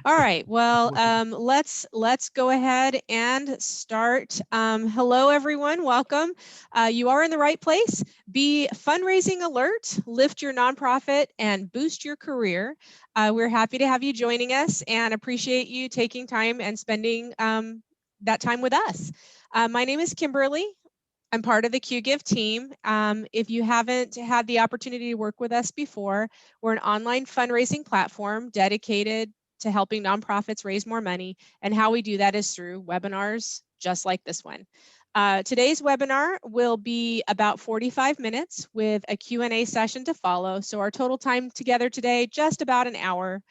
All right, well, let's go ahead and start. Hello, everyone. Welcome. You are in the right place. Be fundraising alert, lift your nonprofit, and boost your career. We're happy to have you joining us and appreciate you taking time and spending that time with us. My name is Kimberly. I'm part of the QGIve team. If you haven't had the opportunity to work with us before, we're an online fundraising platform dedicated to helping nonprofits raise more money. And how we do that is through webinars just like this one. Today's webinar will be about 45 minutes with a Q&A session to follow. So our total time together today, just about an hour.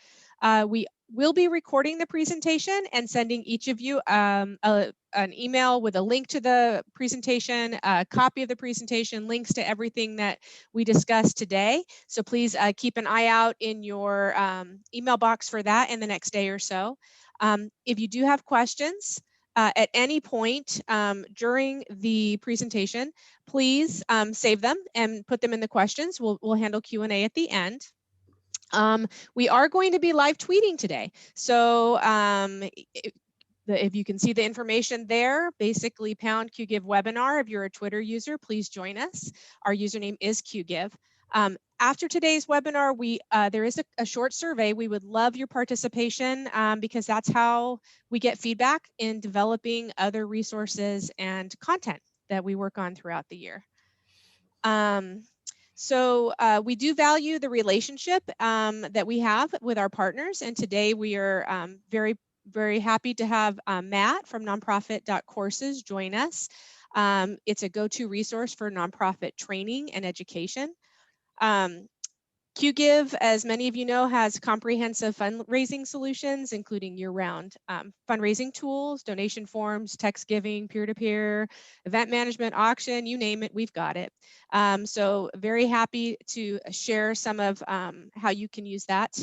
We will be recording the presentation and sending each of you an email with a link to the presentation, a copy of the presentation, links to everything that we discussed today. So please keep an eye out in your email box for that in the next day or so. If you do have questions at any point during the presentation, please save them and put them in the questions. We'll handle Q&A at the end. We are going to be live tweeting today. So if you can see the information there, basically pound QGIve webinar. If you're a Twitter user, please join us. Our username is QGIve. After today's webinar, there is a short survey. We would love your participation because that's how we get feedback in developing other resources and content that we work on throughout the year. So we do value the relationship that we have with our partners. And today we are very happy to have Matt from nonprofit.courses join us. It's a go-to resource for nonprofit training and education. QGIve, as many of you know, has comprehensive fundraising solutions, including year-round fundraising tools, donation forms, text giving, peer-to-peer, event management, auction, you name it, we've got it. So very happy to share some of how you can use that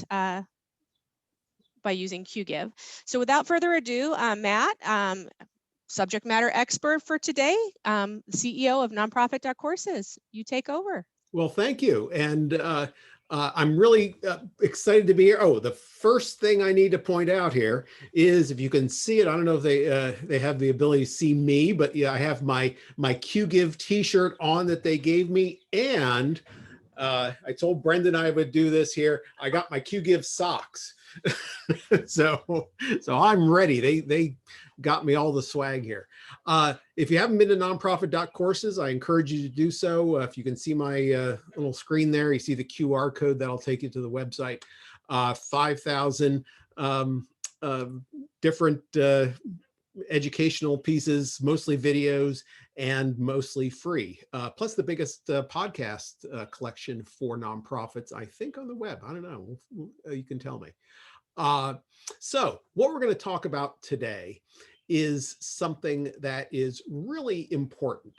by using QGIve. So without further ado, Matt, subject matter expert for today, CEO of nonprofit.courses, you take over. Well, thank you. And I'm really excited to be here. Oh, the first thing I need to point out here is, if you can see it, I don't know if they have the ability to see me, but yeah, I have my QGIve t-shirt on that they gave me. And I told Brendan I would do this here. I got my QGIve socks. so I'm ready. They got me all the swag here. If you haven't been to nonprofit.courses, I encourage you to do so. If you can see my little screen there, you see the QR code that'll take you to the website. 5,000 different educational pieces, mostly videos and mostly free, plus the biggest podcast collection for nonprofits, I think, on the web. I don't know, you can tell me. So what we're going to talk about today is something that is really important.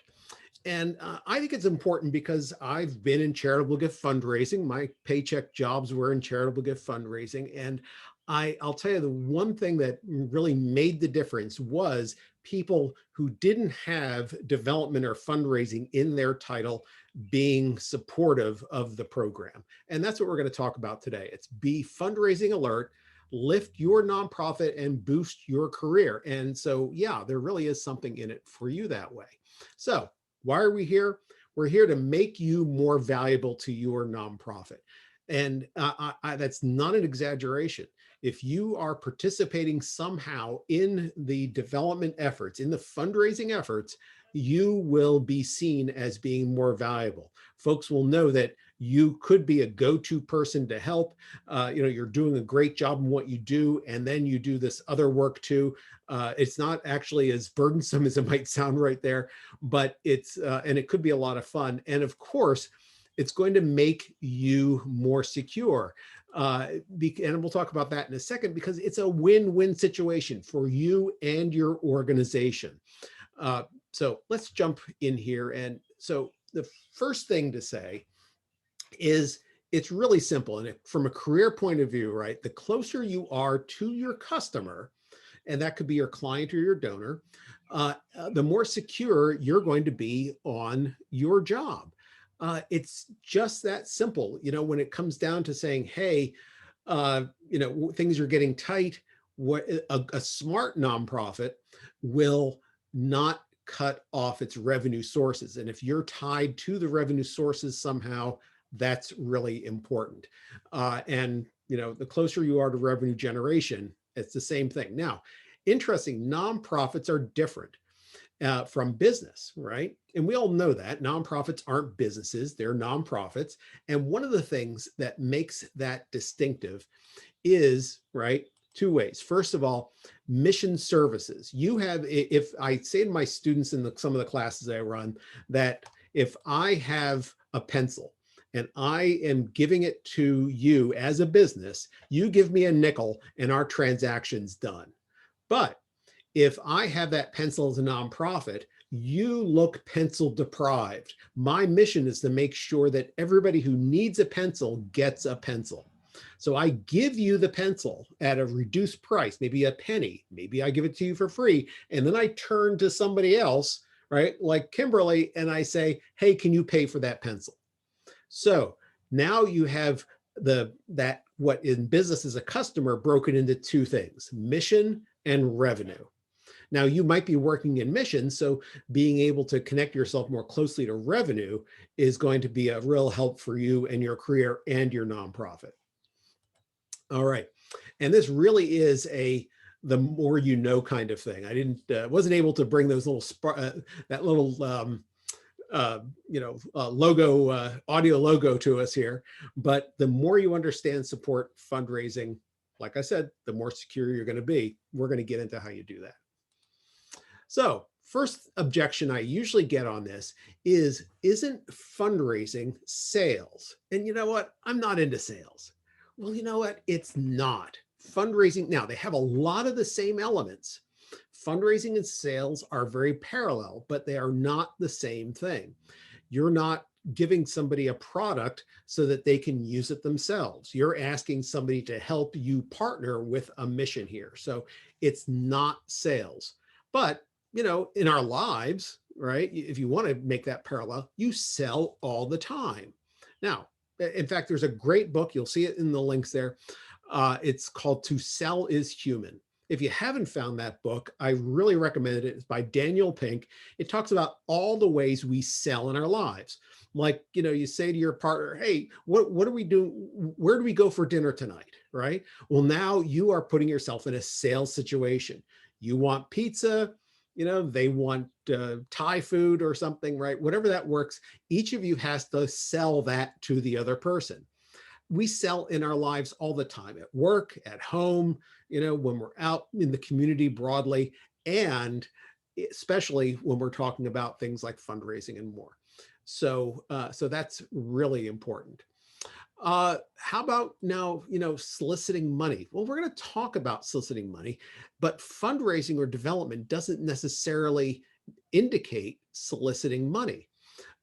And I think it's important because I've been in charitable gift fundraising. My paycheck jobs were in charitable gift fundraising. And I'll tell you, the one thing that really made the difference was people who didn't have development or fundraising in their title being supportive of the program. And that's what we're going to talk about today. It's Be Fundraising Alert, lift your nonprofit and boost your career. And so, yeah, there really is something in it for you that way. So why are we here? We're here to make you more valuable to your nonprofit. And that's not an exaggeration. If you are participating somehow in the development efforts, in the fundraising efforts, you will be seen as being more valuable. Folks will know that you could be a go-to person to help. You're doing a great job in what you do, and then you do this other work too. It's not actually as burdensome as it might sound right there, but it's and it could be a lot of fun. And of course, it's going to make you more secure. And we'll talk about that in a second, because it's a win-win situation for you and your organization. So let's jump in here. And so the first thing to say is, it's really simple. And from a career point of view, right, the closer you are to your customer, and that could be your client or your donor, the more secure you're going to be on your job. It's just that simple. When it comes down to saying, hey, things are getting tight, what a smart nonprofit will not cut off its revenue sources. And if you're tied to the revenue sources somehow, that's really important. And the closer you are to revenue generation, it's the same thing. Now, interesting, nonprofits are different from business, right? And we all know that nonprofits aren't businesses, they're nonprofits. And one of the things that makes that distinctive is, right, two ways. First of all, mission services. You have, if I say to my students in some of the classes I run, that if I have a pencil and I am giving it to you as a business, you give me a nickel and our transaction's done. But if I have that pencil as a nonprofit, you look pencil deprived. My mission is to make sure that everybody who needs a pencil gets a pencil. So I give you the pencil at a reduced price, maybe a penny, maybe I give it to you for free. And then I turn to somebody else, right, like Kimberly, and I say, hey, can you pay for that pencil? So now you have what in business is a customer broken into two things, mission and revenue. Now, you might be working in mission, so being able to connect yourself more closely to revenue is going to be a real help for you and your career and your nonprofit. All right. And this really is the more you know kind of thing. I wasn't able to bring those little, that little, audio logo to us here, but the more you understand support fundraising, like I said, the more secure you're going to be. We're going to get into how you do that. So first objection I usually get on this is, isn't fundraising sales? And you know what? I'm not into sales. Well, you know what? It's not. Fundraising, now they have a lot of the same elements. Fundraising and sales are very parallel, but they are not the same thing. You're not giving somebody a product so that they can use it themselves. You're asking somebody to help you partner with a mission here. So it's not sales. But in our lives, right, if you want to make that parallel, you sell all the time. Now, in fact, there's a great book, you'll see it in the links there. It's called To Sell is Human. If you haven't found that book, I really recommend it. It's by Daniel Pink. It talks about all the ways we sell in our lives. Like, you say to your partner, hey, what do we do? Where do we go for dinner tonight? Right? Well, now you are putting yourself in a sales situation. You want pizza, they want Thai food or something, right? Whatever that works, each of you has to sell that to the other person. We sell in our lives all the time, at work, at home, when we're out in the community broadly, and especially when we're talking about things like fundraising and more. So that's really important. How about now, soliciting money? Well, we're going to talk about soliciting money, but fundraising or development doesn't necessarily indicate soliciting money.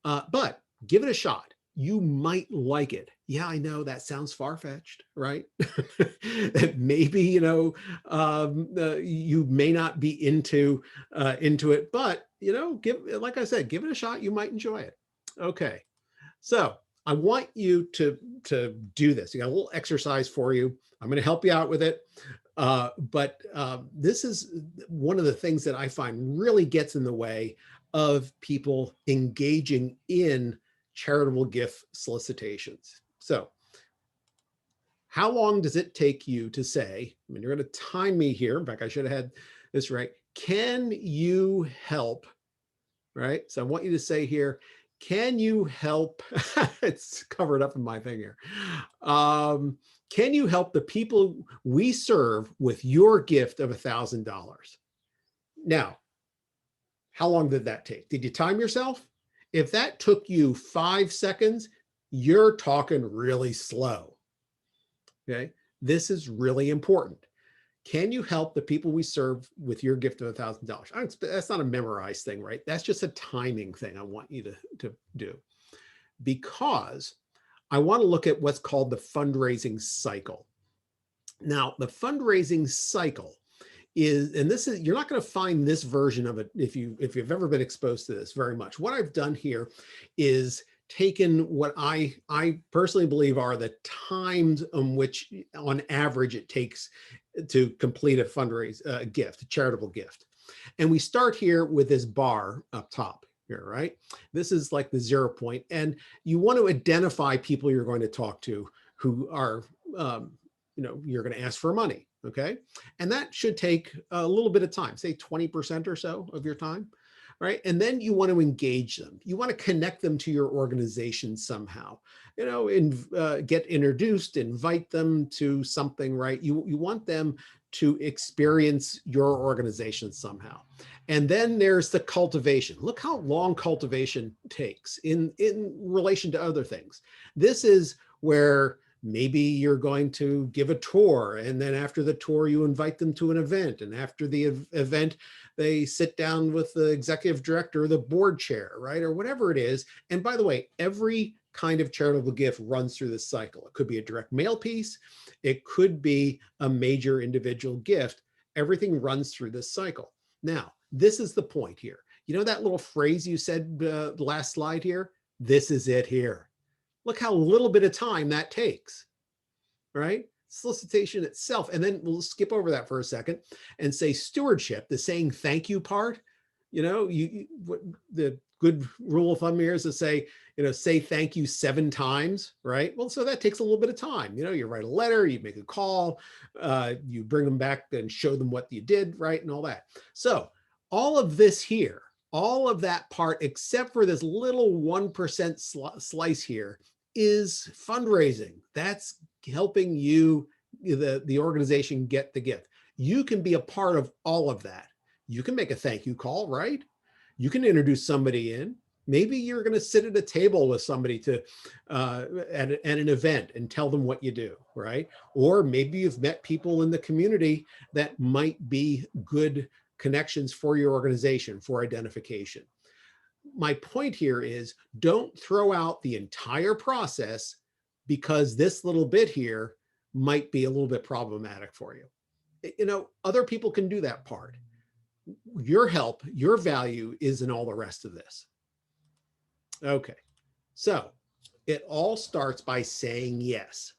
But give it a shot. You might like it. Yeah, I know that sounds far-fetched, right? Maybe, you may not be into it, but, like I said, give it a shot. You might enjoy it. Okay. So I want you to do this. You got a little exercise for you. I'm going to help you out with it. But this is one of the things that I find really gets in the way of people engaging in charitable gift solicitations. So how long does it take you to say, you're going to time me here. In fact, I should have had this right. Can you help? Right. So I want you to say here, can you help? It's covered up in my thing here. Can you help the people we serve with your gift of $1,000? Now, how long did that take? Did you time yourself? If that took you 5 seconds, you're talking really slow. Okay. This is really important. Can you help the people we serve with your gift of $1,000? That's not a memorized thing, right? That's just a timing thing I want you to do. Because I want to look at what's called the fundraising cycle. Now, the fundraising cycle is, and this is, you're not going to find this version of it if you've ever been exposed to this very much. What I've done here is taken what I personally believe are the times on which, on average, it takes to complete a gift, a charitable gift. And we start here with this bar up top here, right? This is like the 0 point. And you want to identify people you're going to talk to who are, you're going to ask for money, okay? And that should take a little bit of time, say 20% or so of your time, right? And then you want to engage them. You want to connect them to your organization somehow, get introduced, invite them to something, right? You want them to experience your organization somehow. And then there's the cultivation. Look how long cultivation takes in relation to other things. This is where maybe you're going to give a tour, and then after the tour, you invite them to an event. And after the event, they sit down with the executive director or the board chair, right? Or whatever it is. And by the way, every kind of charitable gift runs through this cycle. It could be a direct mail piece. It could be a major individual gift. Everything runs through this cycle. Now, this is the point here. You know that little phrase you said last slide here? This is it here. Look how little bit of time that takes, right? Solicitation itself. And then we'll skip over that for a second and say stewardship, the saying thank you part. The good rule of thumb here is to say, say thank you 7 times, right? Well, so that takes a little bit of time. You write a letter, you make a call, you bring them back and show them what you did, right? And all that. So all of this here, all of that part, except for this little 1% slice here, is fundraising. That's helping you, the organization, get the gift. You can be a part of all of that. You can make a thank you call, right? You can introduce somebody in. Maybe you're going to sit at a table with somebody at an event and tell them what you do, right? Or maybe you've met people in the community that might be good connections for your organization for identification. My point here is, don't throw out the entire process because this little bit here might be a little bit problematic for you. Other people can do that part. Your help, your value is in all the rest of this. Okay, so it all starts by saying yes.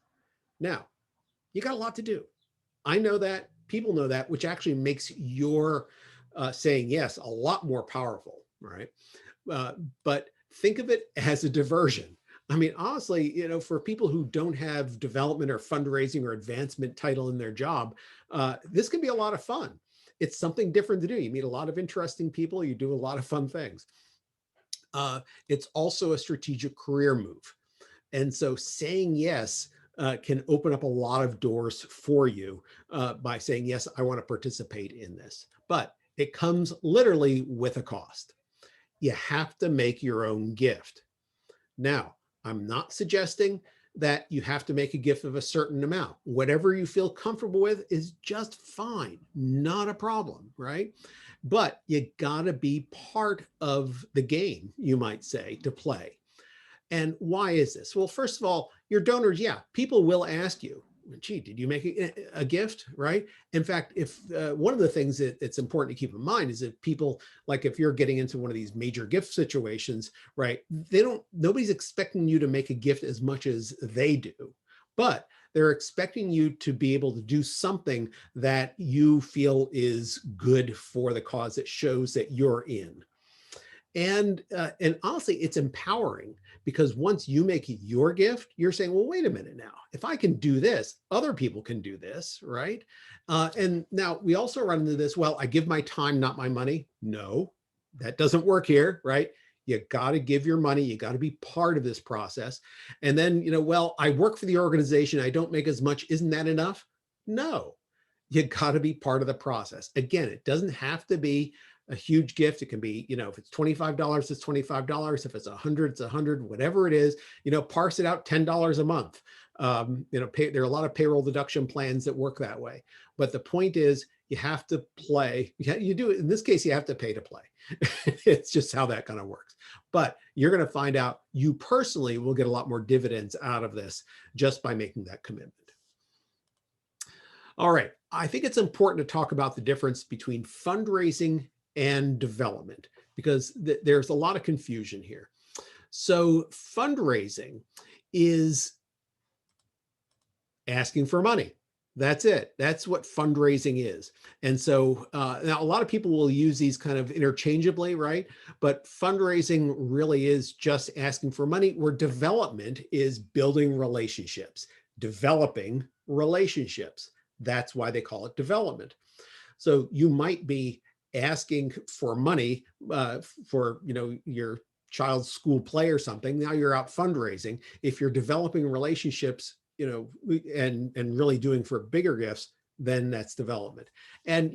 Now, you got a lot to do. I know that, people know that, which actually makes your saying yes a lot more powerful, right? But think of it as a diversion. I mean, honestly, for people who don't have development or fundraising or advancement title in their job, this can be a lot of fun. It's something different to do. You meet a lot of interesting people. You do a lot of fun things. It's also a strategic career move. And so saying yes can open up a lot of doors for you by saying, yes, I want to participate in this. But it comes literally with a cost. You have to make your own gift. Now, I'm not suggesting that you have to make a gift of a certain amount. Whatever you feel comfortable with is just fine, not a problem, right? But you gotta be part of the game, you might say, to play. And why is this? Well, first of all, your donors, yeah, people will ask you, gee, did you make a gift, right? In fact, if one of the things that it's important to keep in mind is that people, like if you're getting into one of these major gift situations, right, nobody's expecting you to make a gift as much as they do, but they're expecting you to be able to do something that you feel is good for the cause, that shows that you're in. And honestly, it's empowering, because once you make your gift, you're saying, well, wait a minute now, if I can do this, other people can do this, right? And now we also run into this, well, I give my time, not my money. No, that doesn't work here, right? You got to give your money. You got to be part of this process. And then, well, I work for the organization, I don't make as much. Isn't that enough? No, you got to be part of the process. Again, it doesn't have to be a huge gift. It can be, if it's $25, it's $25. If it's 100, it's 100, whatever it is, parse it out $10 a month. There are a lot of payroll deduction plans that work that way. But the point is, you have to play. You do it. In this case, you have to pay to play. It's just how that kind of works. But you're going to find out you personally will get a lot more dividends out of this just by making that commitment. All right. I think it's important to talk about the difference between fundraising and development, because there's a lot of confusion here. So fundraising is asking for money. That's it. That's what fundraising is. And so now a lot of people will use these kind of interchangeably, right? But fundraising really is just asking for money, where development is building relationships, developing relationships. That's why they call it development. So you might be asking for money for, your child's school play or something. Now you're out fundraising. If you're developing relationships, and really doing for bigger gifts, then that's development. And,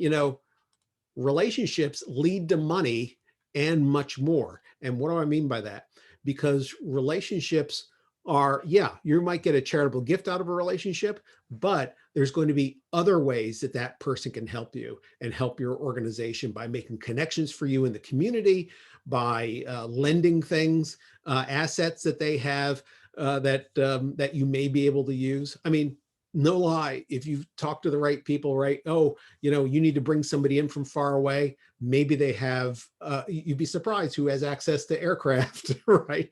relationships lead to money and much more. And what do I mean by that? Because relationships are, yeah, you might get a charitable gift out of a relationship, but there's going to be other ways that that person can help you and help your organization by making connections for you in the community, by lending things, assets that they have that you may be able to use. I mean, no lie, if you talk to the right people, right? Oh, you need to bring somebody in from far away. Maybe they have, you'd be surprised who has access to aircraft, right?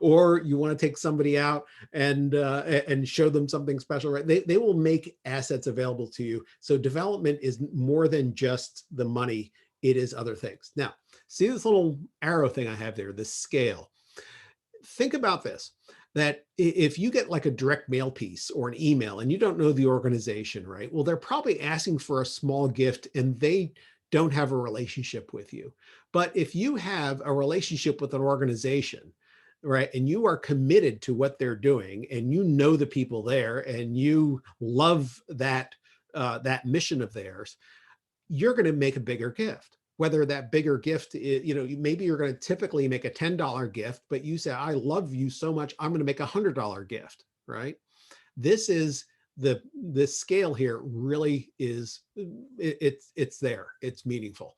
Or you want to take somebody out and show them something special, right? They will make assets available to you. So development is more than just the money. It is other things. Now, see this little arrow thing I have there, the scale. Think about this, that if you get like a direct mail piece or an email and you don't know the organization, right? Well, they're probably asking for a small gift and they don't have a relationship with you. But if you have a relationship with an organization, right, and you are committed to what they're doing and you know the people there and you love that mission of theirs, you're going to make a bigger gift. Whether that bigger gift is, maybe you're going to typically make a $10 gift, but you say, I love you so much, I'm going to make a $100 gift, right? This is the scale here really is, it's there, it's meaningful,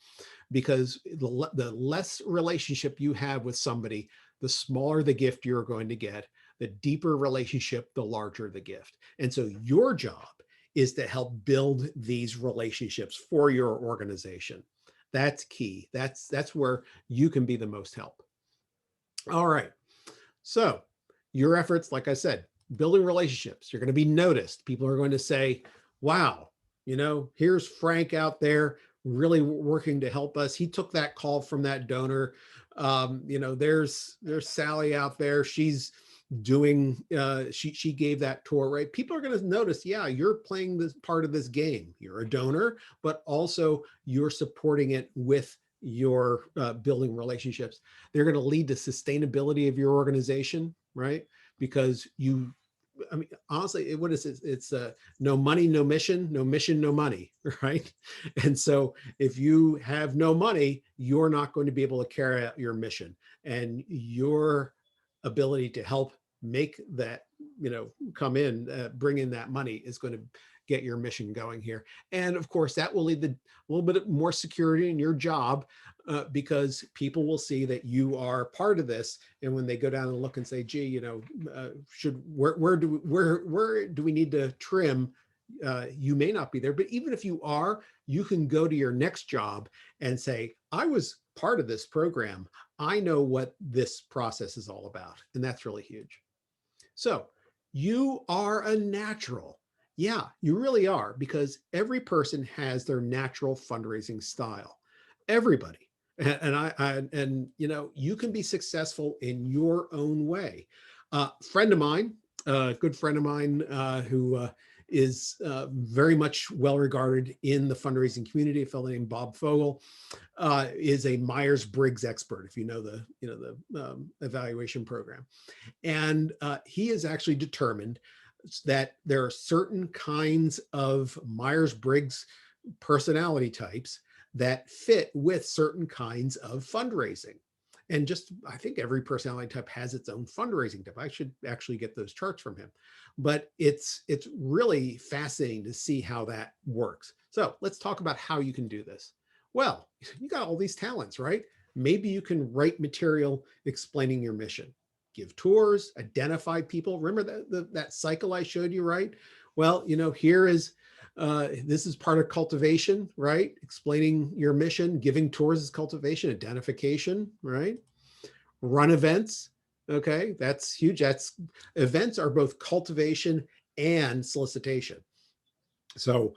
because the less relationship you have with somebody, the smaller the gift you're going to get, the deeper relationship, the larger the gift. And so your job is to help build these relationships for your organization. That's key. That's where you can be the most help. All right. So your efforts, like I said, building relationships, you're going to be noticed. People are going to say, wow, here's Frank out there really working to help us. He took that call from that donor. There's Sally out there. She's doing she gave that tour, right? People are going to notice, yeah, you're playing this part of this game. You're a donor, but also you're supporting it with your building relationships. They're going to lead to sustainability of your organization, right? Because honestly, what is it? It's no money, no mission, no mission, no money, right? And so if you have no money, you're not going to be able to carry out your mission, and your ability to help make that, come in, bring in that money is going to get your mission going here. And of course, that will lead to a little bit more security in your job, because people will see that you are part of this. And when they go down and look and say, gee, where do we need to trim? You may not be there, but even if you are, you can go to your next job and say, I was part of this program. I know what this process is all about. And that's really huge. So you are a natural. Yeah, you really are, because every person has their natural fundraising style. Everybody. And you can be successful in your own way. Friend of mine, a good friend of mine, who is very much well regarded in the fundraising community, a fellow named Bob Fogel, is a Myers-Briggs expert, if you know the evaluation program. And he has actually determined that there are certain kinds of Myers-Briggs personality types that fit with certain kinds of fundraising. And I think every personality type has its own fundraising type. I should actually get those charts from him. But it's really fascinating to see how that works. So let's talk about how you can do this. Well, you got all these talents, right? Maybe you can write material explaining your mission, give tours, identify people. Remember that cycle I showed you, right? Well, here is, this is part of cultivation, right? Explaining your mission, giving tours is cultivation, identification, right? Run events, Okay, that's huge. That's events are both cultivation and solicitation. So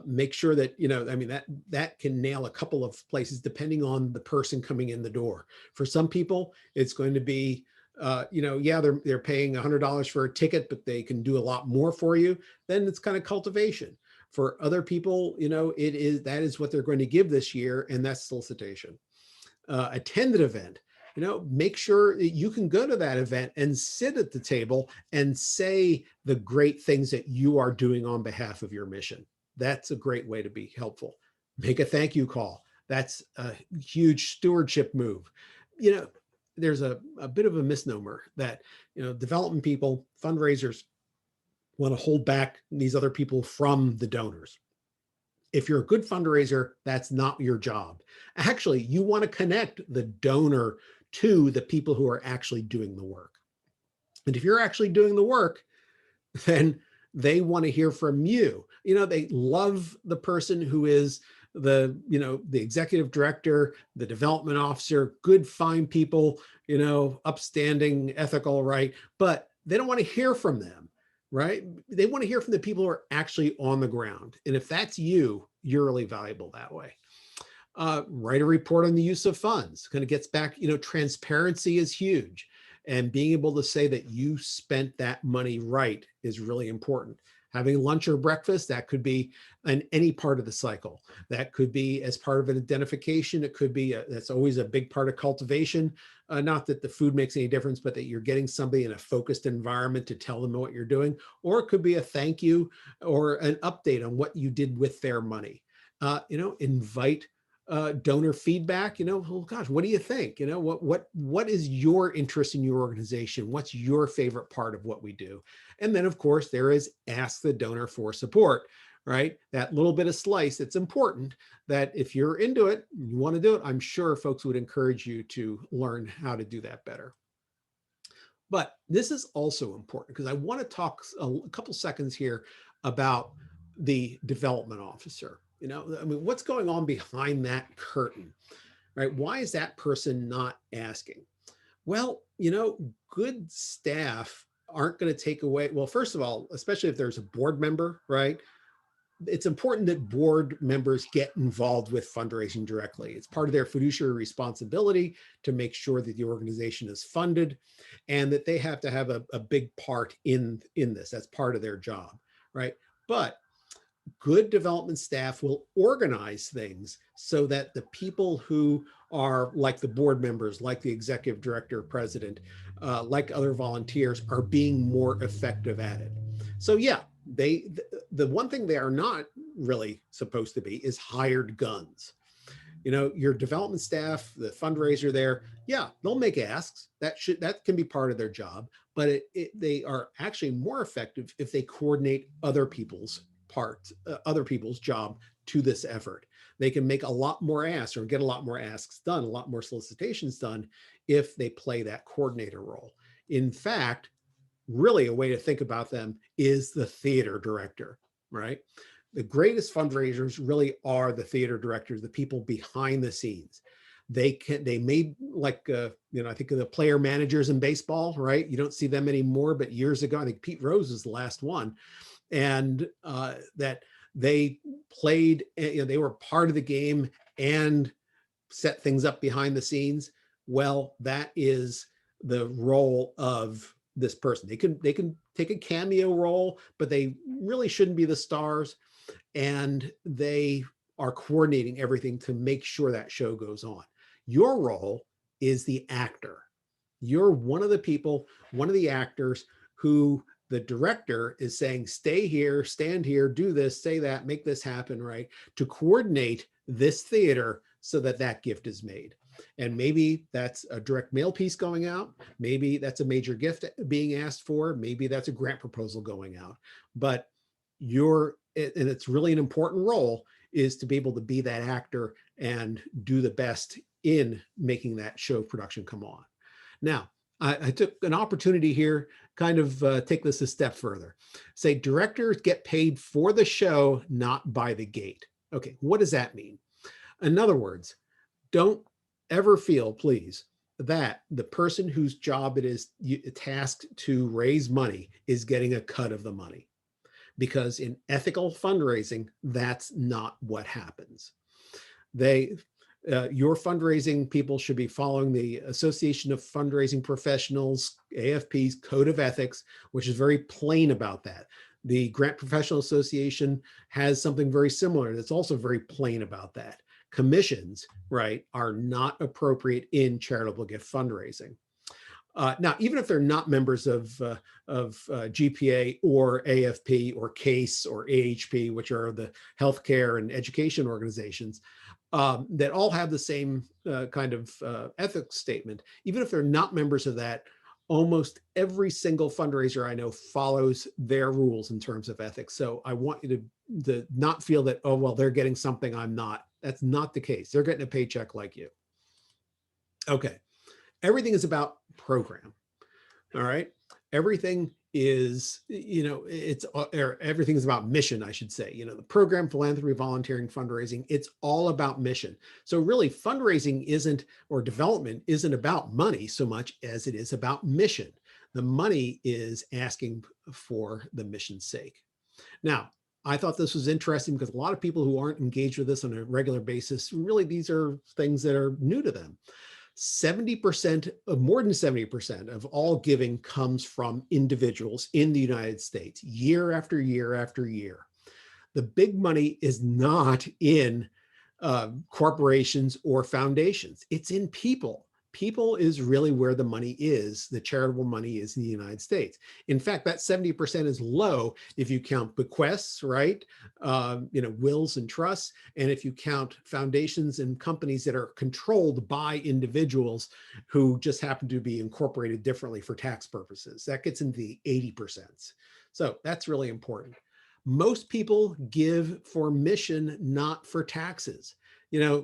make sure that, I mean, that can nail a couple of places depending on the person coming in the door. For some people, it's going to be, yeah, they're paying $100 for a ticket, but they can do a lot more for you. Then it's kind of cultivation. For other people, that is what they're going to give this year, and that's solicitation. Attend an event. Make sure that you can go to that event and sit at the table and say the great things that you are doing on behalf of your mission. That's a great way to be helpful. Make a thank you call. That's a huge stewardship move. There's a bit of a misnomer that, development people, fundraisers want to hold back these other people from the donors. If you're a good fundraiser, that's not your job. Actually, you want to connect the donor to the people who are actually doing the work. And if you're actually doing the work, then they want to hear from you. They love the person who is the executive director, the development officer, good, fine people, upstanding, ethical, right? But they don't want to hear from them, right? They want to hear from the people who are actually on the ground. And if that's you, you're really valuable that way. Write a report on the use of funds. Kind of gets back, transparency is huge. And being able to say that you spent that money right is really important. Having lunch or breakfast, that could be in any part of the cycle. That could be as part of an identification. It could be, that's always a big part of cultivation. Not that the food makes any difference, but that you're getting somebody in a focused environment to tell them what you're doing. Or it could be a thank you or an update on what you did with their money. Invite donor feedback. Oh gosh, what do you think? What is your interest in your organization? What's your favorite part of what we do? And then of course there is ask the donor for support, right? That little bit of slice. It's important that if you're into it, you want to do it, I'm sure folks would encourage you to learn how to do that better. But this is also important because I want to talk a couple seconds here about the development officer. I mean, what's going on behind that curtain, right? Why is that person not asking? Well, good staff aren't going to take away. Well, first of all, especially if there's a board member, right? It's important that board members get involved with fundraising directly. It's part of their fiduciary responsibility to make sure that the organization is funded and that they have to have a big part in this. That's part of their job, right? But good development staff will organize things so that the people who are like the board members, like the executive director, president, like other volunteers are being more effective at it. So yeah, the one thing they are not really supposed to be is hired guns. Your development staff, the fundraiser there, yeah, they'll make asks. That can be part of their job, but they are actually more effective if they coordinate other people's other people's job to this effort. They can make a lot more asks or get a lot more asks done, a lot more solicitations done if they play that coordinator role. In fact, really a way to think about them is the theater director, right? The greatest fundraisers really are the theater directors, the people behind the scenes. They made like, I think of the player managers in baseball, right? You don't see them anymore, but years ago, I think Pete Rose was the last one. And that they played, they were part of the game and set things up behind the scenes. Well, that is the role of this person. They can take a cameo role, but they really shouldn't be the stars. And they are coordinating everything to make sure that show goes on. Your role is the actor. You're one of the people, one of the actors who the director is saying, stay here, stand here, do this, say that, make this happen, right? To coordinate this theater so that that gift is made. And maybe that's a direct mail piece going out. Maybe that's a major gift being asked for. Maybe that's a grant proposal going out. But and it's really an important role, is to be able to be that actor and do the best in making that show production come on. Now, I took an opportunity here, kind of take this a step further. Say directors get paid for the show, not by the gate. Okay, what does that mean? In other words, don't ever feel, please, that the person whose job it is tasked to raise money is getting a cut of the money. Because in ethical fundraising, that's not what happens. Your fundraising people should be following the Association of Fundraising Professionals, AFP's Code of Ethics, which is very plain about that. The Grant Professional Association has something very similar that's also very plain about that. Commissions, right, are not appropriate in charitable gift fundraising. Now, even if they're not members of GPA or AFP or CASE or AHP, which are the healthcare and education organizations, that all have the same kind of ethics statement, even if they're not members of that, almost every single fundraiser I know follows their rules in terms of ethics. So I want you to not feel that, oh, well, they're getting something I'm not. That's not the case. They're getting a paycheck like you. Okay. Everything is about program. All right. Everything is, everything is about mission, I should say. The program, philanthropy, volunteering, fundraising, it's all about mission. So really fundraising isn't, or development isn't about money so much as it is about mission. The money is asking for the mission's sake. Now, I thought this was interesting because a lot of people who aren't engaged with this on a regular basis, really, these are things that are new to them. 70% of more than 70% of all giving comes from individuals in the United States, year after year after year. The big money is not in corporations or foundations. It's in people. People is really where the money is, the charitable money is in the United States. In fact, that 70% is low if you count bequests, right? Wills and trusts. And if you count foundations and companies that are controlled by individuals who just happen to be incorporated differently for tax purposes, that gets into the 80%. So that's really important. Most people give for mission, not for taxes.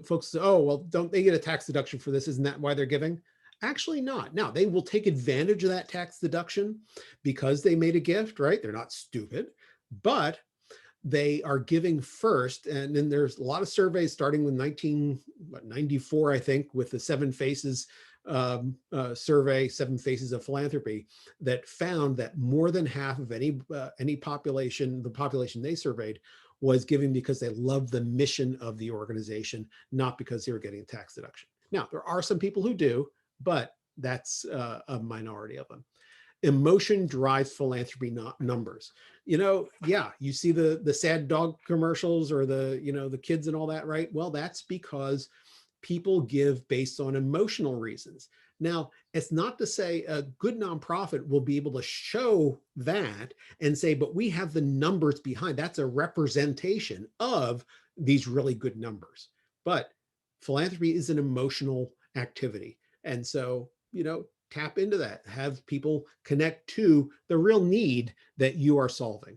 Folks say, oh, well, don't they get a tax deduction for this? Isn't that why they're giving? Actually not. Now, they will take advantage of that tax deduction because they made a gift, right? They're not stupid, but they are giving first. And then there's a lot of surveys starting with 1994, I think, with the Seven Faces survey, Seven Faces of Philanthropy, that found that more than half of any population, the population they surveyed, was giving because they loved the mission of the organization, not because they were getting a tax deduction. Now, there are some people who do, but that's a minority of them. Emotion drives philanthropy, not numbers. Yeah, you see the sad dog commercials or the kids and all that, right? Well, that's because people give based on emotional reasons. Now, it's not to say a good nonprofit will be able to show that and say, but we have the numbers behind. That's a representation of these really good numbers. But philanthropy is an emotional activity. And so, tap into that, have people connect to the real need that you are solving.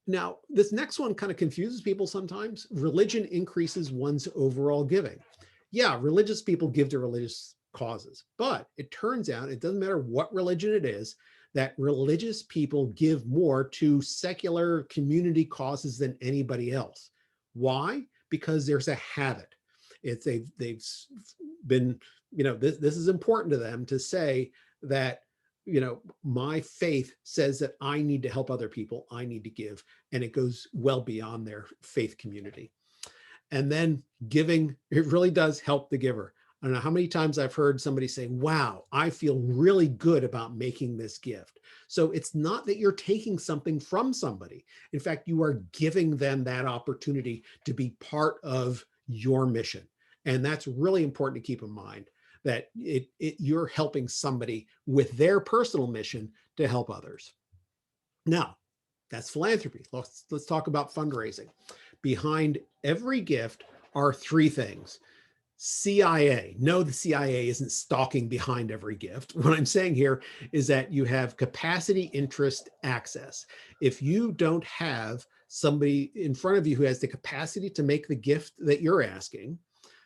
Now, this next one kind of confuses people sometimes. Religion increases one's overall giving. Yeah, religious people give to religious causes, but it turns out it doesn't matter what religion it is, that religious people give more to secular community causes than anybody else. Why? Because there's a habit. They've been, this is important to them to say that, my faith says that I need to help other people, I need to give, and it goes well beyond their faith community. And then giving, it really does help the giver. I don't know how many times I've heard somebody say, wow, I feel really good about making this gift. So it's not that you're taking something from somebody. In fact, you are giving them that opportunity to be part of your mission. And that's really important to keep in mind, that you're helping somebody with their personal mission to help others. Now, that's philanthropy. Let's talk about fundraising. Behind every gift are three things. CIA. No, the CIA isn't stalking behind every gift. What I'm saying here is that you have capacity, interest, access. If you don't have somebody in front of you who has the capacity to make the gift that you're asking,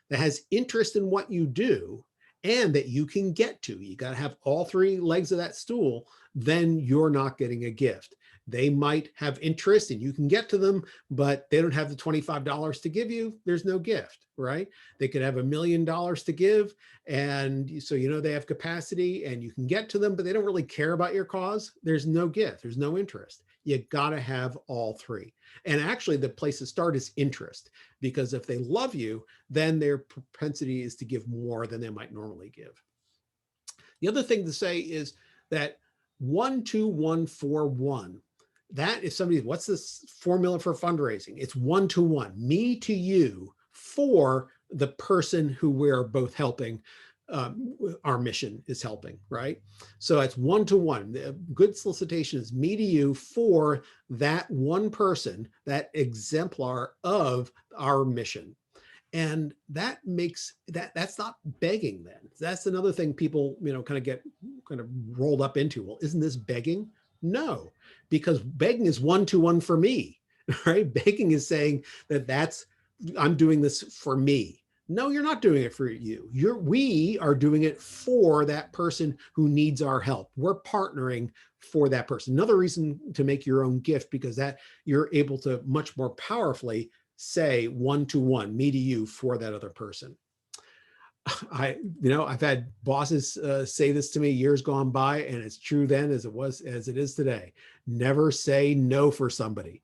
that has interest in what you do, and that you can get to, you got to have all three legs of that stool, then you're not getting a gift. They might have interest and you can get to them, but they don't have the $25 to give you. There's no gift, right? They could have $1 million to give. And so, they have capacity and you can get to them, but they don't really care about your cause. There's no gift. There's no interest. You got to have all three. And actually the place to start is interest, because if they love you, then their propensity is to give more than they might normally give. The other thing to say is that 1, 2, 1, 4, 1. That is somebody, what's this formula for fundraising? It's 1 to 1, me to you, for the person who we're both helping. Our mission is helping, right? So it's 1 to 1. The good solicitation is me to you for that one person, that exemplar of our mission. And that makes that's not begging then. That's another thing people, kind of get rolled up into. Well, isn't this begging? No, because begging is 1 to 1 for me, right? Begging is saying I'm doing this for me. No, you're not doing it for you. We are doing it for that person who needs our help. We're partnering for that person. Another reason to make your own gift, because that you're able to much more powerfully say 1 to 1, me to you, for that other person. I've had bosses say this to me years gone by, and it's true then as it is today. Never say no for somebody.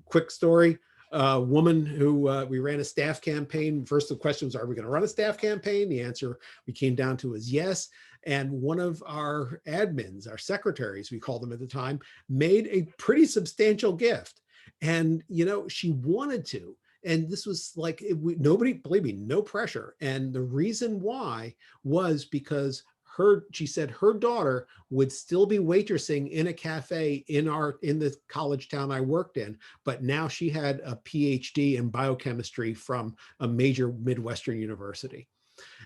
Quick story. A woman who we ran a staff campaign. First, the question was, are we going to run a staff campaign? The answer we came down to was yes. And one of our admins, our secretaries, we called them at the time, made a pretty substantial gift. And, she wanted to. And this was like, nobody, believe me, no pressure. And the reason why was because she said her daughter would still be waitressing in a cafe in the college town I worked in, but now she had a PhD in biochemistry from a major Midwestern university.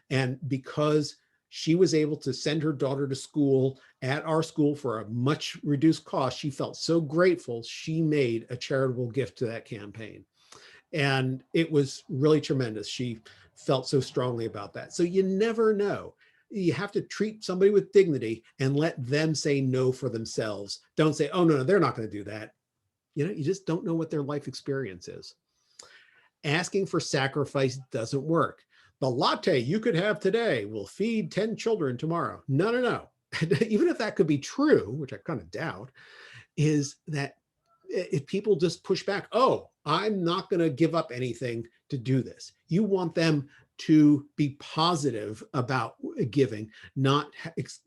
And because she was able to send her daughter to school at our school for a much reduced cost, she felt so grateful. She made a charitable gift to that campaign. And it was really tremendous. She felt so strongly about that. So you never know. You have to treat somebody with dignity and let them say no for themselves. Don't say, oh, no, they're not going to do that. You just don't know what their life experience is. Asking for sacrifice doesn't work. The latte you could have today will feed 10 children tomorrow. No. Even if that could be true, which I kind of doubt, is that if people just push back, oh, I'm not going to give up anything to do this. You want them to be positive about giving, not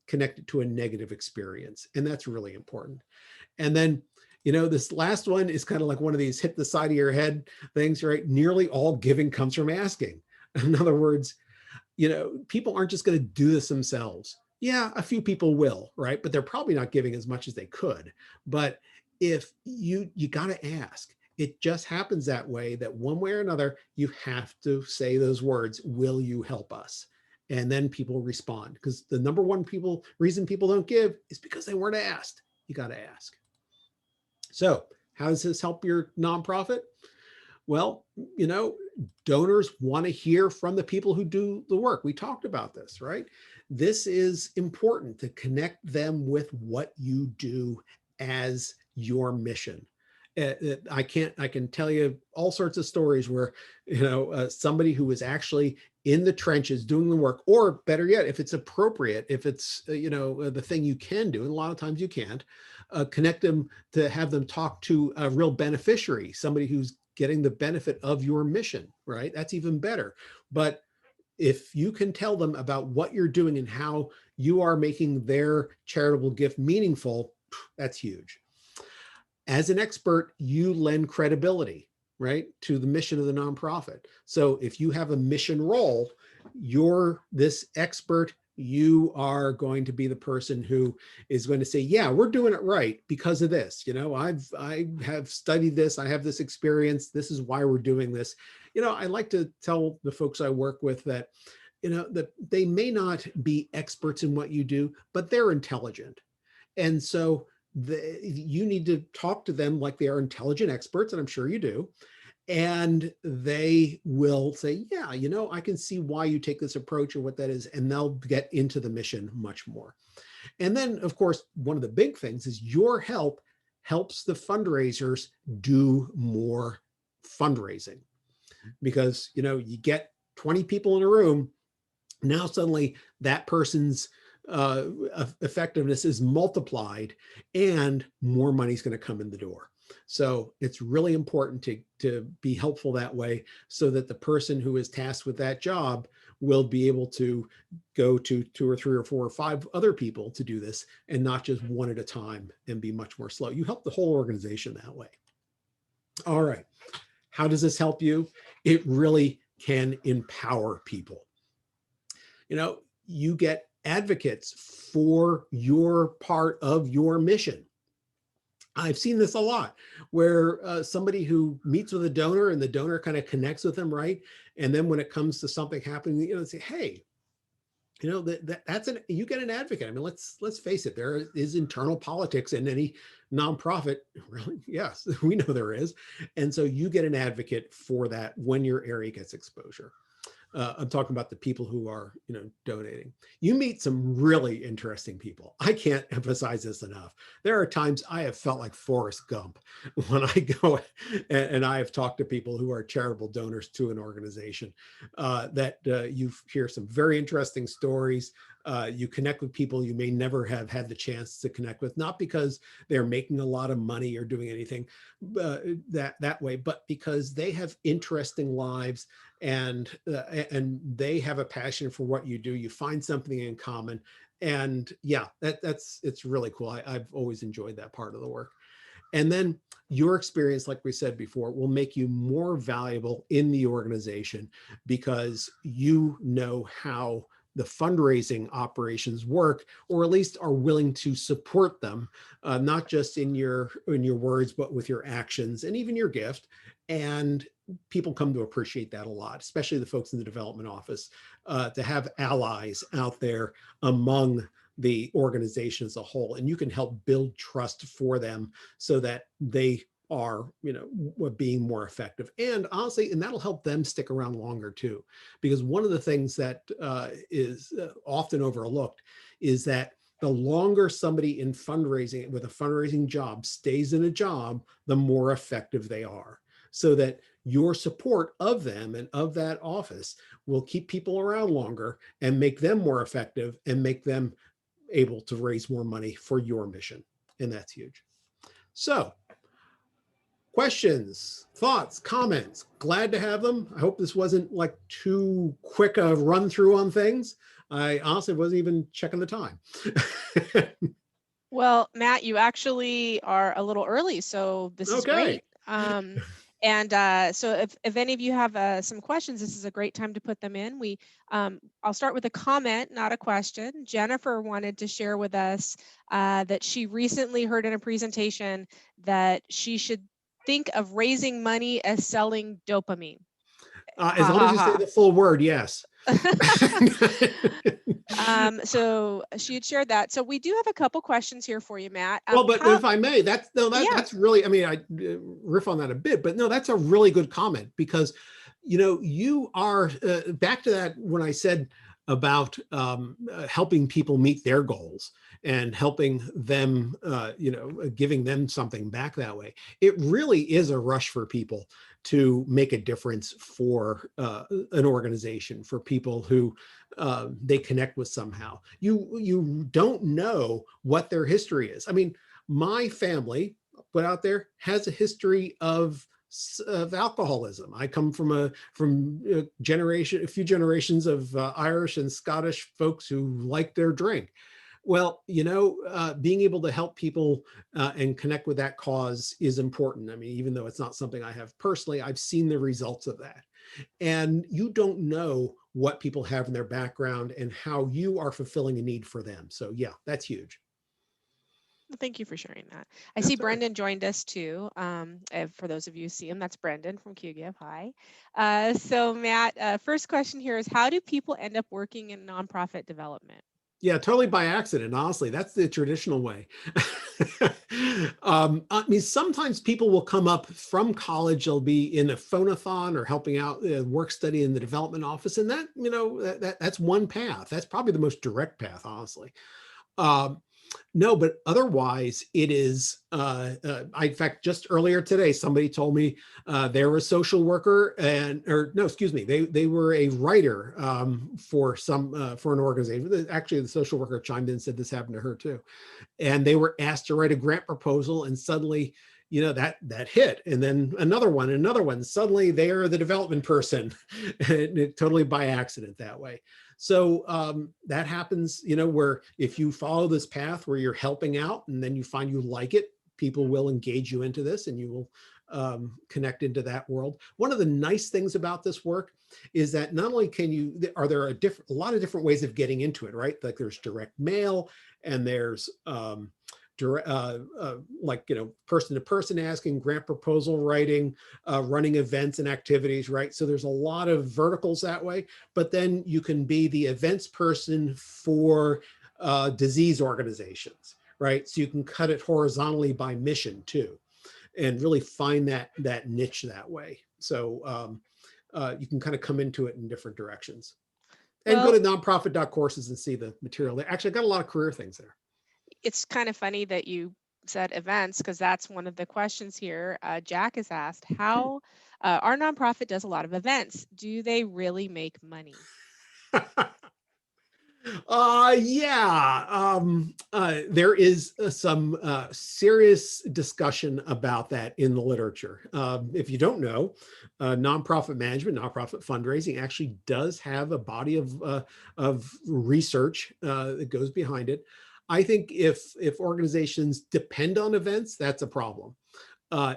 connected to a negative experience. And that's really important. And then, this last one is kind of like one of these hit the side of your head things, right? Nearly all giving comes from asking. In other words, people aren't just going to do this themselves. Yeah, a few people will, right? But they're probably not giving as much as they could. But if you got to ask, it just happens that way, that one way or another, you have to say those words, will you help us? And then people respond, because the number one reason people don't give is because they weren't asked. You got to ask. So how does this help your nonprofit? Well, donors want to hear from the people who do the work. We talked about this, right? This is important to connect them with what you do as your mission. I can tell you all sorts of stories where, somebody who is actually in the trenches doing the work, or better yet, if it's appropriate, if it's, the thing you can do, and a lot of times you can't, connect them to have them talk to a real beneficiary, somebody who's getting the benefit of your mission, right? That's even better. But if you can tell them about what you're doing and how you are making their charitable gift meaningful, that's huge. As an expert, you lend credibility, right, to the mission of the nonprofit. So if you have a mission role, you're this expert, you are going to be the person who is going to say, yeah, we're doing it right because of this. I have studied this, I have this experience, this is why we're doing this. I like to tell the folks I work with that, that they may not be experts in what you do, but they're intelligent. And so you need to talk to them like they are intelligent experts, and I'm sure you do. And they will say, yeah, I can see why you take this approach or what that is. And they'll get into the mission much more. And then, of course, one of the big things is your help helps the fundraisers do more fundraising, because, you get 20 people in a room. Now suddenly that person's effectiveness is multiplied and more money is going to come in the door. So it's really important to be helpful that way, so that the person who is tasked with that job will be able to go to 2 or 3 or 4 or 5 other people to do this, and not just one at a time and be much more slow. You help the whole organization that way. All right. How does this help you? It really can empower people. You get advocates for your part of your mission. I've seen this a lot, where somebody who meets with a donor and the donor kind of connects with them, right? And then when it comes to something happening, say, hey, you get an advocate. I mean, let's face it, there is internal politics in any nonprofit. Really? Yes, we know there is. And so you get an advocate for that when your area gets exposure. I'm talking about the people who are, donating. You meet some really interesting people. I can't emphasize this enough. There are times I have felt like Forrest Gump when I go and I have talked to people who are charitable donors to an organization, that you hear some very interesting stories. You connect with people you may never have had the chance to connect with, not because they're making a lot of money or doing anything that way, but because they have interesting lives, and they have a passion for what you do. You find something in common, and yeah, it's really cool. I've always enjoyed that part of the work. And then your experience, like we said before, will make you more valuable in the organization, because you know how the fundraising operations work, or at least are willing to support them, not just in your words, but with your actions and even your gift. And people come to appreciate that a lot, especially the folks in the development office, to have allies out there among the organization as a whole, and you can help build trust for them so that they are, being more effective. And honestly, and that'll help them stick around longer too, because one of the things that is often overlooked is that the longer somebody in fundraising with a fundraising job stays in a job, the more effective they are. So that your support of them and of that office will keep people around longer and make them more effective and make them able to raise more money for your mission. And that's huge. So, questions, thoughts, comments, glad to have them. I hope this wasn't like too quick a run through on things. I honestly wasn't even checking the time. Well, Matt, you actually are a little early, so this is great. So if any of you have some questions, this is a great time to put them in. I'll start with a comment, not a question. Jennifer wanted to share with us that she recently heard in a presentation that she should think of raising money as selling dopamine. As long as you say the full word, yes. So she had shared that. So we do have a couple questions here for you, Matt. Well, but if I may, that's really, I mean, I riff on that a bit, but no, that's a really good comment, because, you are back to that when I said about helping people meet their goals and helping them, giving them something back that way. It really is a rush for people to make a difference for an organization, for people who they connect with somehow. You don't know what their history is. I mean, my family, put out there, has a history of alcoholism. I come from a few generations of Irish and Scottish folks who like their drink. Well, being able to help people and connect with that cause is important. I mean, even though it's not something I have personally, I've seen the results of that. And you don't know what people have in their background and how you are fulfilling a need for them. So yeah, that's huge. Thank you for sharing that. I see Brendan joined us too. For those of you who see him, that's Brendan from QGIF. Hi. So Matt, first question here is, how do people end up working in nonprofit development? Yeah, totally by accident. Honestly, that's the traditional way. I mean, sometimes people will come up from college. They'll be in a phonathon or helping out work study in the development office, and that that's one path. That's probably the most direct path, honestly. Um, no, but otherwise it is, in fact, just earlier today, somebody told me they were a social worker or no, excuse me, they were a writer for for an organization. Actually, the social worker chimed in and said this happened to her too. And they were asked to write a grant proposal, and suddenly, that hit. And then another one. Suddenly they are the development person, and totally by accident that way. So that happens, where if you follow this path where you're helping out and then you find you like it, people will engage you into this and you will connect into that world. One of the nice things about this work is that not only are there a lot of different ways of getting into it, right? Like there's direct mail, and there's like, person to person asking, grant proposal writing, running events and activities, right? So there's a lot of verticals that way, but then you can be the events person for disease organizations, right? So you can cut it horizontally by mission too, and really find that niche that way. So you can kind of come into it in different directions. And go Well, to nonprofit.courses and see the material there. Actually, I got a lot of career things there. it's kind of funny that you said events, because that's one of the questions here. Jack has asked how our nonprofit does a lot of events. Do they really make money? Yeah. There is some serious discussion about that in the literature. If you don't know, nonprofit management, nonprofit fundraising actually does have a body of research that goes behind it. I think if organizations depend on events, that's a problem.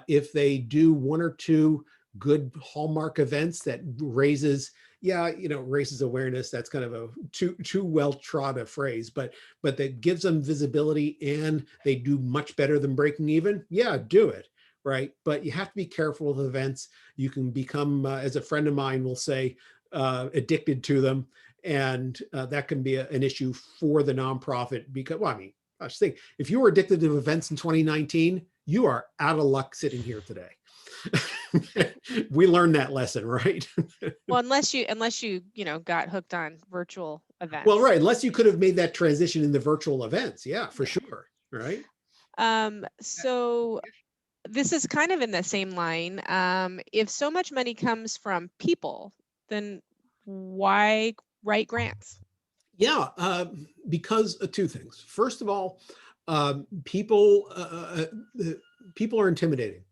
If they do one or two good hallmark events that raises awareness, that's kind of a too well trod a phrase, but that gives them visibility and they do much better than breaking even, yeah, do it, right? But you have to be careful with events. You can become, as a friend of mine will say, addicted to them, and that can be an issue for the nonprofit. Because, well, I mean, I just think if you were addicted to events in 2019, you are out of luck sitting here today. We learned that lesson, right? Well, unless you got hooked on virtual events. Well, right. Unless you could have made that transition into virtual events. Yeah, for sure. Right. So this is kind of in the same line. If so much money comes from people, then why write grants? Yeah, because of two things. First of all, people are intimidating.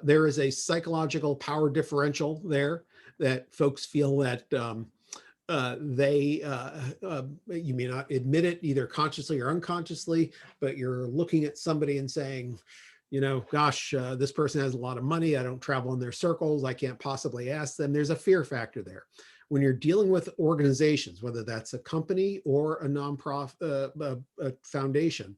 There is a psychological power differential there that folks feel that you may not admit it either consciously or unconsciously, but you're looking at somebody and saying, gosh, this person has a lot of money. I don't travel in their circles. I can't possibly ask them. There's a fear factor there. When you're dealing with organizations, whether that's a company or a nonprofit, a foundation,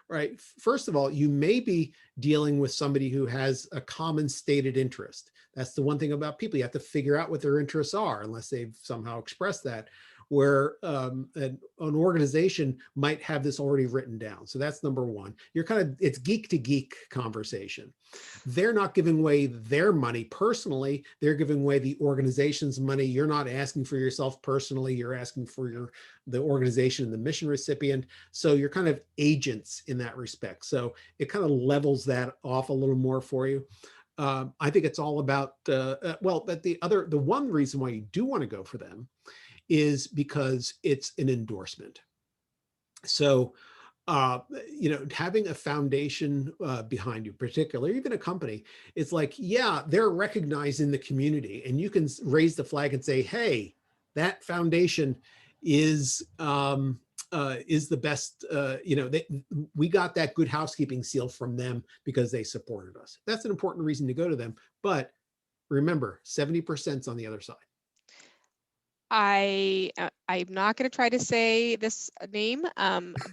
right? First of all, you may be dealing with somebody who has a common stated interest. That's the one thing about people. You have to figure out what their interests are, unless they've somehow expressed that, where an organization might have this already written down. So that's number one. It's geek to geek conversation. They're not giving away their money personally. They're giving away the organization's money. You're not asking for yourself personally. You're asking for the organization and the mission recipient. So you're kind of agents in that respect. So it kind of levels that off a little more for you. I think it's all about, but the one reason why you do want to go for them is because it's an endorsement. So having a foundation behind you, particularly even a company, it's like, yeah, they're recognized in the community, and you can raise the flag and say, hey, that foundation is the best. We got that good housekeeping seal from them because they supported us. That's an important reason to go to them. But remember, 70% is on the other side. I'm not going to try to say this name,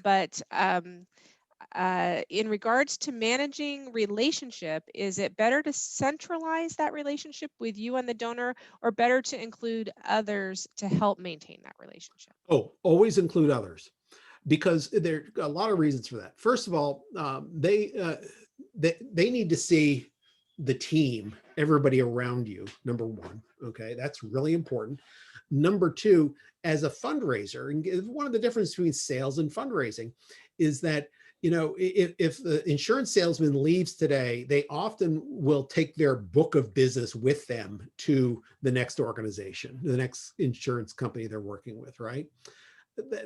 but in regards to managing relationship, is it better to centralize that relationship with you and the donor, or better to include others to help maintain that relationship? Oh, always include others, because there are a lot of reasons for that. First of all, they need to see the team, everybody around you, number one. Okay, that's really important. Number two, as a fundraiser, and one of the differences between sales and fundraising is that, if the insurance salesman leaves today, they often will take their book of business with them to the next organization, the next insurance company they're working with, right?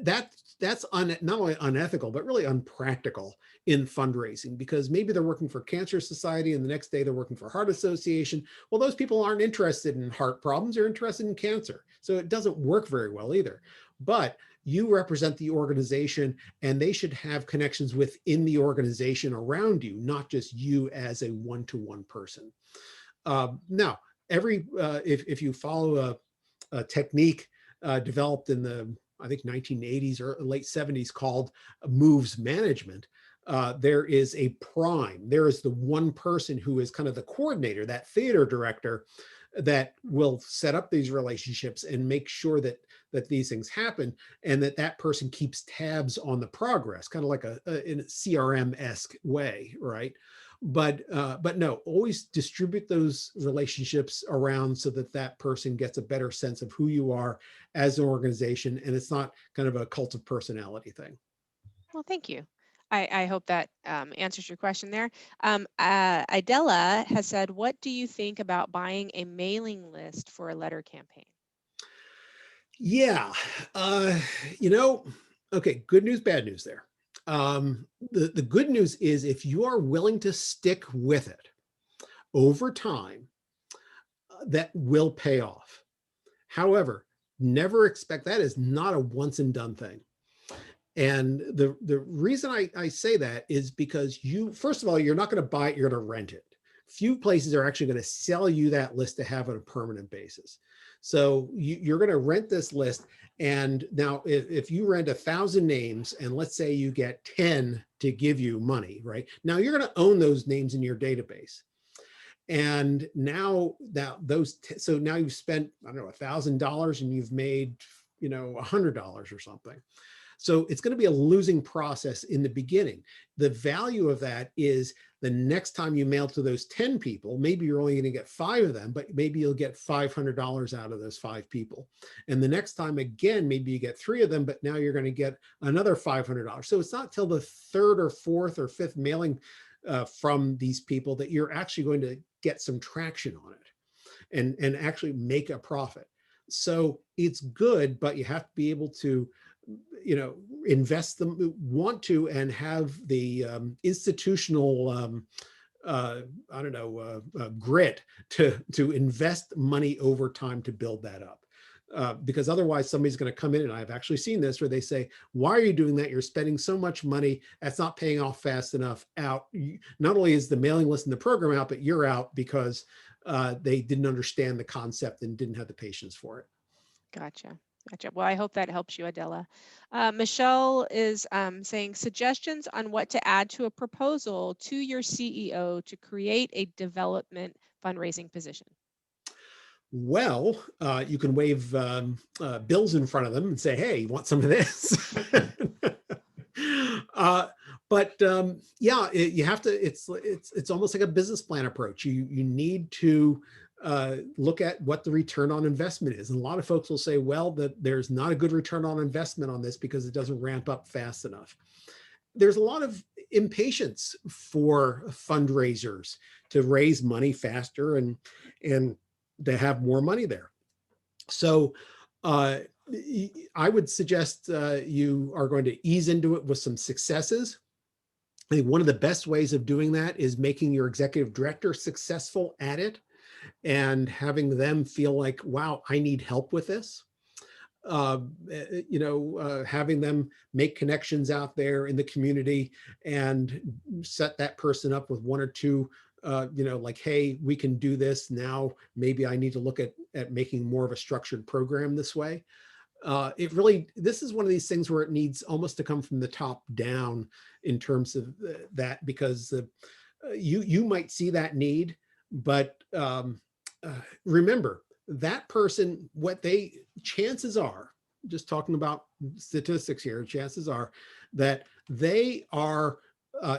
That's not only unethical, but really unpractical in fundraising, because maybe they're working for Cancer Society and the next day they're working for Heart Association. Well, those people aren't interested in heart problems, they're interested in cancer. So it doesn't work very well either. But you represent the organization, and they should have connections within the organization around you, not just you as a one-to-one person. Now, if you follow a technique developed in the, I think, 1980s or late 70s called moves management, there is a prime. There is the one person who is kind of the coordinator, that theater director, that will set up these relationships and make sure that these things happen, and that person keeps tabs on the progress, kind of like in a CRM-esque way, right? But no, always distribute those relationships around so that person gets a better sense of who you are as an organization, and it's not kind of a cult of personality thing. Well, thank you. I hope that answers your question there. Idella has said, what do you think about buying a mailing list for a letter campaign? Yeah, okay, good news, bad news there. The good news is, if you are willing to stick with it over time, that will pay off. However, never expect, that is not a once and done thing. And the reason I say that is because first of all, you're not going to buy it, you're going to rent it. Few places are actually going to sell you that list to have on a permanent basis. So you're going to rent this list. And now if you rent 1,000 names, and let's say you get 10 to give you money, right? Now you're going to own those names in your database. And now so now you've spent, I don't know, $1,000 and you've made, $100 or something. So it's going to be a losing process in the beginning. The value of that is the next time you mail to those 10 people, maybe you're only going to get 5 of them, but maybe you'll get $500 out of those 5 people. And the next time again, maybe you get 3 of them, but now you're going to get another $500. So it's not till the 3rd or 4th or 5th mailing from these people that you're actually going to get some traction on it and actually make a profit. So it's good, but you have to be able to invest them, want to, and have the institutional, grit to invest money over time to build that up. Because otherwise somebody's going to come in, and I've actually seen this, where they say, why are you doing that? You're spending so much money. That's not paying off fast enough. Out. Not only is the mailing list and the program out, but you're out because they didn't understand the concept and didn't have the patience for it. Gotcha. Well, I hope that helps you, Adela. Michelle is saying, suggestions on what to add to a proposal to your CEO to create a development fundraising position. Well, you can wave bills in front of them and say, hey, you want some of this? Yeah, you have to, it's almost like a business plan approach. You need to look at what the return on investment is. And a lot of folks will say, well, that there's not a good return on investment on this because it doesn't ramp up fast enough. There's a lot of impatience for fundraisers to raise money faster and to have more money there. So I would suggest you are going to ease into it with some successes. I think one of the best ways of doing that is making your executive director successful at it and having them feel like, wow, I need help with this. Having them make connections out there in the community and set that person up with 1 or 2, like, hey, we can do this now. Maybe I need to look at making more of a structured program this way. This is one of these things where it needs almost to come from the top down in terms of that, because you might see that need, but remember, that person, chances are, just talking about statistics here, chances are that they are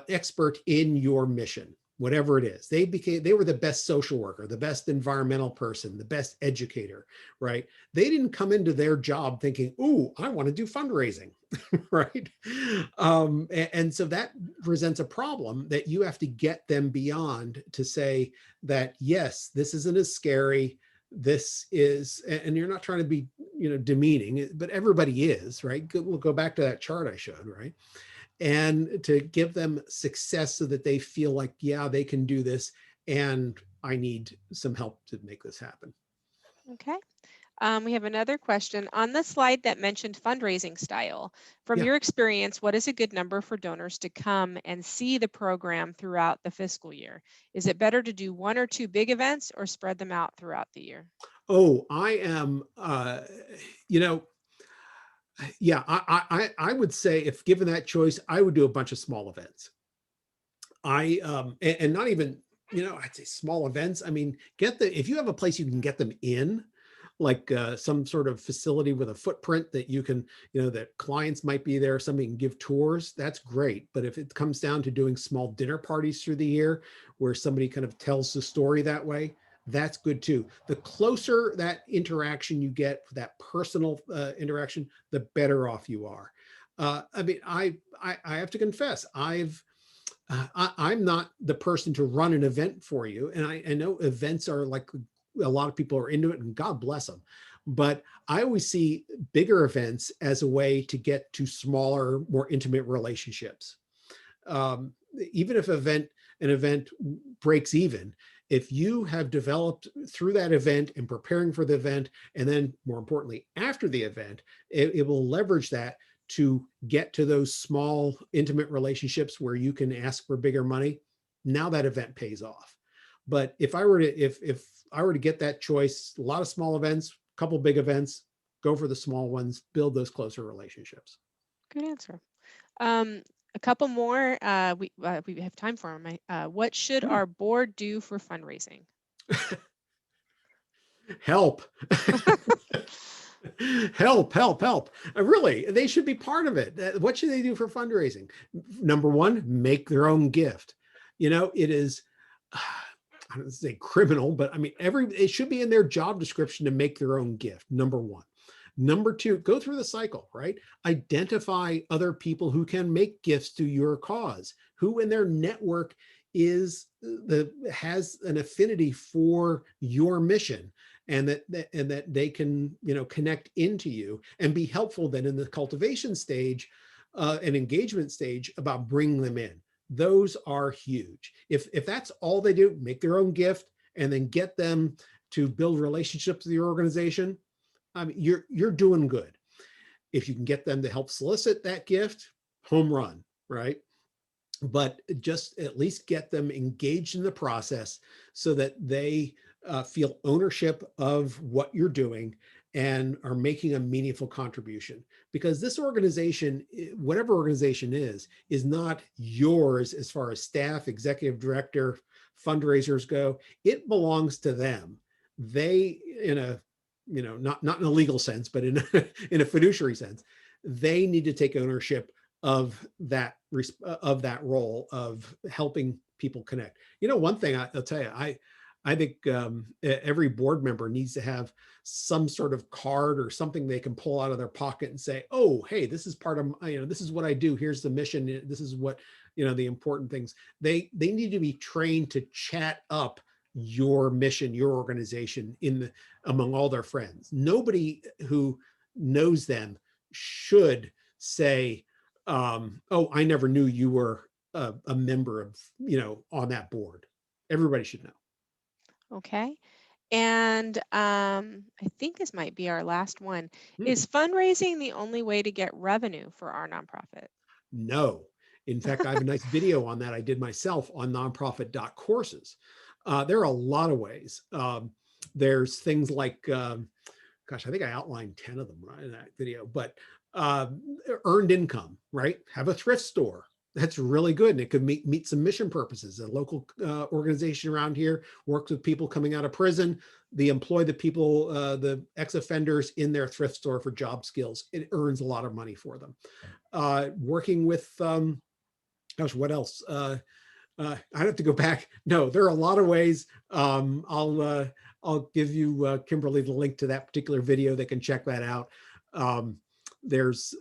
expert in your mission. whatever it is. They were the best social worker, the best environmental person, the best educator, right? They didn't come into their job thinking, "Ooh, I want to do fundraising," right? And so that presents a problem that you have to get them beyond to say that, yes, this isn't as scary. This is, and you're not trying to be, demeaning, but everybody is, right? We'll go back to that chart I showed, right? And to give them success so that they feel like, yeah, they can do this, and I need some help to make this happen. Okay. We have another question. On the slide that mentioned fundraising style, from Yeah. your experience, what is a good number for donors to come and see the program throughout the fiscal year? Is it better to do one or two big events or spread them out throughout the year? Oh, I am, you know, yeah, I would say if given that choice, I would do a bunch of small events. And not even, I'd say small events. I mean, if you have a place you can get them in, like some sort of facility with a footprint that you can, that clients might be there, somebody can give tours, that's great. But if it comes down to doing small dinner parties through the year where somebody kind of tells the story that way, that's good too. The closer that interaction you get, that personal interaction, the better off you are. I mean, I have to confess, I'm not the person to run an event for you. And I know events are like, a lot of people are into it, and God bless them. But I always see bigger events as a way to get to smaller, more intimate relationships. Even if an event breaks even, if you have developed through that event and preparing for the event, and then more importantly, after the event, it will leverage that to get to those small, intimate relationships where you can ask for bigger money. Now that event pays off. But if I were to get that choice, a lot of small events, a couple big events, go for the small ones, build those closer relationships. Good answer. A couple more. We have time for them. What should Hmm. our board do for fundraising? Help. Help. Really, they should be part of it. What should they do for fundraising? Number one, make their own gift. It is, I don't say criminal, but I mean, it should be in their job description to make their own gift. Number one. Number two, go through the cycle, right? Identify other people who can make gifts to your cause, who in their network has an affinity for your mission, and that they can, connect into you and be helpful then in the cultivation stage and engagement stage about bringing them in. Those are huge. If that's all they do, make their own gift and then get them to build relationships with your organization, I mean, you're doing good. If you can get them to help solicit that gift, home run, right? But just at least get them engaged in the process so that they feel ownership of what you're doing and are making a meaningful contribution. Because this organization, whatever organization is not yours as far as staff, executive director, fundraisers go. It belongs to them. They, in a, not in a legal sense, but in in a fiduciary sense, they need to take ownership of that role of helping people connect. One thing I'll tell you, I think every board member needs to have some sort of card or something they can pull out of their pocket and say, "Oh, hey, this is part of this is what I do. Here's the mission. This is what the important things." They need to be trained to chat up your mission, your organization among all their friends. Nobody who knows them should say, "Oh, I never knew you were a member of, on that board." Everybody should know. Okay. And I think this might be our last one. Hmm. Is fundraising the only way to get revenue for our nonprofit? No. In fact, I have a nice video on that I did myself on nonprofit.courses. There are a lot of ways. There's things like, gosh, I think I outlined 10 of them right in that video, but uh, earned income, right? Have a thrift store. That's really good. And it could meet some mission purposes. A local organization around here works with people coming out of prison. They employ the people, the ex-offenders in their thrift store for job skills. It earns a lot of money for them. Working with, gosh, what else? I have to go back. No, there are a lot of ways. I'll give you, Kimberly, the link to that particular video. They can check that out. There's,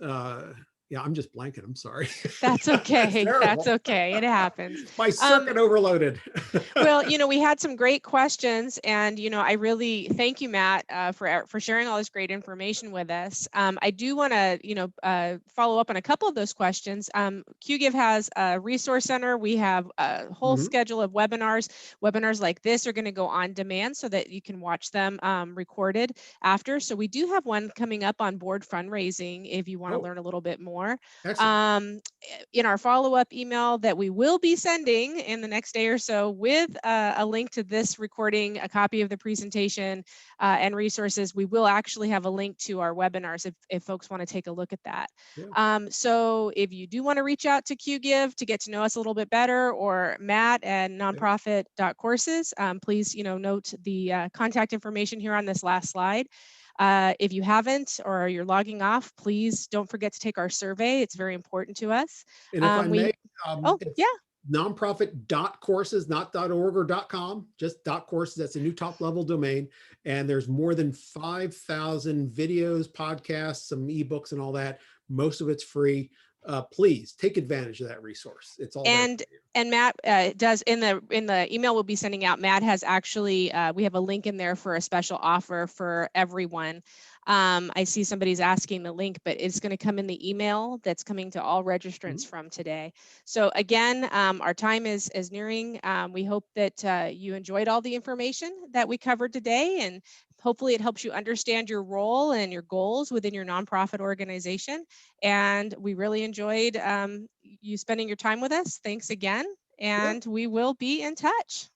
yeah, I'm just blanking. I'm sorry. That's That's okay. That's terrible. okay. It happens. My circuit overloaded. Well, we had some great questions, and I really thank you, Matt, for sharing all this great information with us. I do want to follow up on a couple of those questions. QGIve has a resource center. We have a whole schedule of webinars. Webinars like this are going to go on demand so that you can watch them recorded after. So we do have one coming up on board fundraising if you want to learn a little bit more. Excellent. In our follow-up email that we will be sending in the next day or so with a link to this recording, a copy of the presentation, and resources, we will actually have a link to our webinars if folks want to take a look at that. Yeah. So if you do want to reach out to QGIve to get to know us a little bit better, or Matt at nonprofit.courses, please note the contact information here on this last slide. If you haven't, or you're logging off, please don't forget to take our survey. It's very important to us. And if I may, Yeah. nonprofit.courses, not .org or .com, just .courses. That's a new top level domain. And there's more than 5,000 videos, podcasts, some ebooks and all that. Most of it's free. Please take advantage of that resource. It's all there. And Matt does in the email we'll be sending out. Matt has actually we have a link in there for a special offer for everyone. I see somebody's asking the link, but it's going to come in the email that's coming to all registrants from today. So again, our time is nearing. We hope that you enjoyed all the information that we covered today, and hopefully it helps you understand your role and your goals within your nonprofit organization. And we really enjoyed you spending your time with us. Thanks again. And we will be in touch.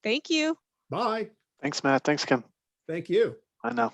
Thank you. Bye. Thanks, Matt. Thanks, Kim. Thank you. I know.